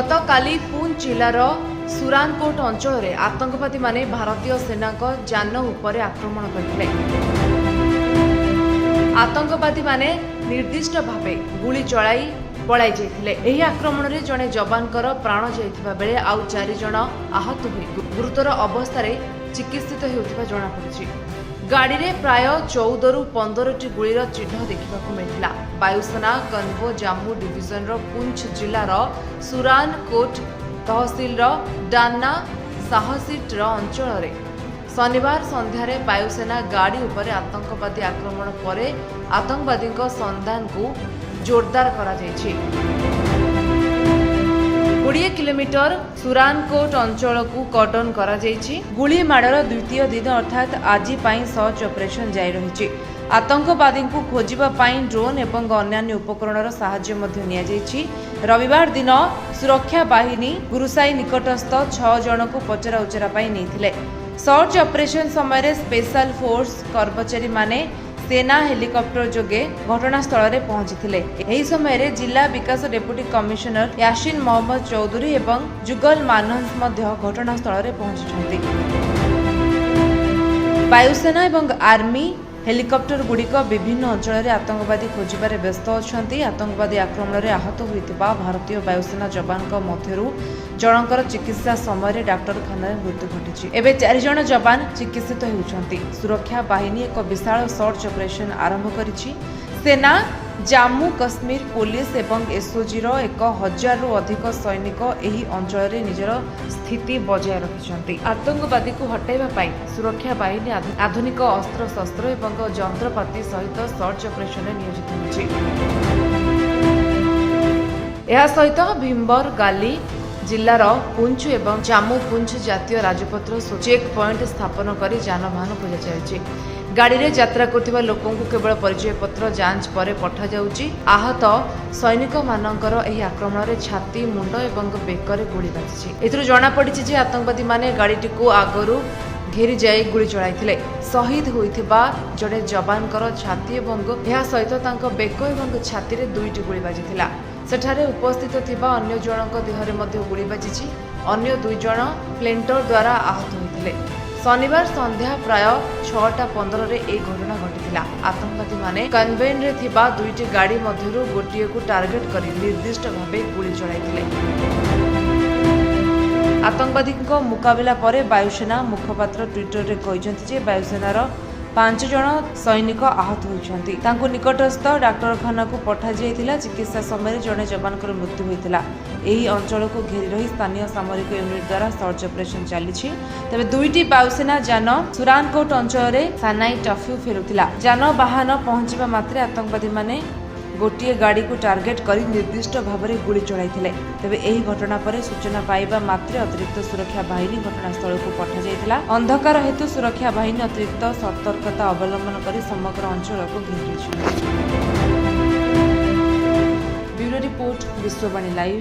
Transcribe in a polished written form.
गतकाली पुंछ जिलार सुरानकोट अंचल में आतंकवादी माने भारतीय सेना जान उपर आक्रमण करते। आतंकवादी माने निर्दिष्ट भावे गुली चलाई पलाई जाइथिले। एही आक्रमण में जड़े जवानकर प्राण जाइथिबा बेले आउ 4 जण आहत होई गुरुतर अवस्था चिकित्सित हेउथिबा जणा पड़िछि। गाड़ी में प्राय 14 ରୁ 15ଟି गुलीर चिन्ह देखा मिलता। वायुसेना कन्वो जाम्मू डिविजन पुंछ जिलार सुरानकोट तहसिल डान्ना साहसीट अंचल शनिवार संध्यारे वायुसेना गाड़ी उपर आतंकवादी आक्रमण पर आतंकवादी सन्धान को जोरदार करा जायछि। 20 किलोमीटर सुरानकोट अंचल को कर्डन करा जायछि। गुली माड़र द्वितीय दिन अर्थात आज सर्च ऑपरेशन जारी रही। आतंकवादी को खोजिबा पाई ड्रोन एवं अन्य उपकरण साहाय्य मध्य निया जायछि। रविवार दिन सुरक्षा बाहिनी गुरुसाई निकटस्थ 6 जन को पचरा उचरा पाई नैथिले। सर्च ऑपरेशन समय स्पेशल फोर्स कर्मचारी माने सेना हेलिकॉप्टर जोगे घटनास्थल में पहुंची। यही समय जिला विकास डेप्यूटी कमिशनर यासिन मोहम्मद चौधरी एवं जुगल मानहंस मध्य घटनास्थल में पहुंची। वायुसेना एवं आर्मी हेलिकॉप्टर गुड़िक विभिन्न अंचल में आतंकवादी खोजबार व्यस्त अच्छा। आतंकवादी आक्रमण में आहत होता भारतीय वायुसेना जवान मध्य जनकर चिकित्सा समय डाक्तरखाना मृत्यु घटी। एवं 4 जण जवान चिकित्सित होउछंती। सुरक्षा बाहिनी एक विशाल सर्च ऑपरेशन आरंभ करिछि। सेना जम्मू कश्मीर पुलिस एवं एसओजी 1000 रु अधिक सैनिक एही अंचल में निजर स्थिति बजाय रखिछंती। आतंकवादी को हटाइबा पाई सुरक्षा बाहिनी आधुनिक अस्त्र शस्त्र एवं यंत्रपाति सहित सर्च ऑपरेशन में नियोजित होइछि। यह सहित भीमबर गाली जिलार पुंछ एवं जाम्मू पुंछ जातीय राजपथ चेक पॉइंट स्थापन कर जानवाहन खोजा जायछि। गाड़ी में यात्रा करथिबा लोकों को केवल परिचय पत्र जांच पर पठा जाउछि। आहत सैनिक मानकर एही आक्रमण में छाती मुंड एवं बेकर गुली बाजिछि। एथुरु जणा पड़िछि जे आतंकवादी माने गाड़ीटी को आगरु घेरी जाई गुली चलाइथिले। शहीद होइथिबा जड़े जवानकर छाती एवं यह सहित तांको बेक एवं छाती रे 2टी गुली बाजिथिला। सेठारे उपस्थित थिबा अन्य जनक देहरे मध्य गुली बाजिछि। अन्य 2 जण प्लेंटर द्वारा आहत होइथिले। शनिवार संध्या प्राय 6:15 रे ए घटना घटिथिला। आतंकवादी माने कन्वेन रे थिबा 2टी गाड़ी मध्यरु गोटिए को टार्गेट करी निर्दिष्ट भावे गुली चलाइथिले। आतंकवादी मुकाबिला पर वायुसेना मुखपात्र ट्विटर रे कहिसंति जे वायुसेनार 5 जण सैनिक आहत होइछंती। तांको निकटस्थ डाक्तरखाना को पठा जाइथिला। चिकित्सा समय जड़े जवानकर मृत्यु होइथिला। एही अंचल को घेरी रही स्थानीय सामरिक यूनिट द्वारा सर्च ऑपरेशन चलीछि। तबे 2टी वायुसेना जान सुरानकोट अंचल में सानाई टफी फेरुथिला। जान वाहन पहुंचबा मात्रे आतंकवादी माने गोटिए गाड़ी को टार्गेट करी निर्दिष्ट भाव में गुली चलाइथिले। तबे एही घटना पर सूचना पाइबा मात्रे अतिरिक्त सुरक्षा बाहिनी घटनास्थल को पठा जाइथिला। अंधकार हेतु सुरक्षा बाहिनी अतिरिक्त सतर्कता अवलंबन करी समग्र अंचल को घेरी रहिछि। Bureau report Vishwavani live.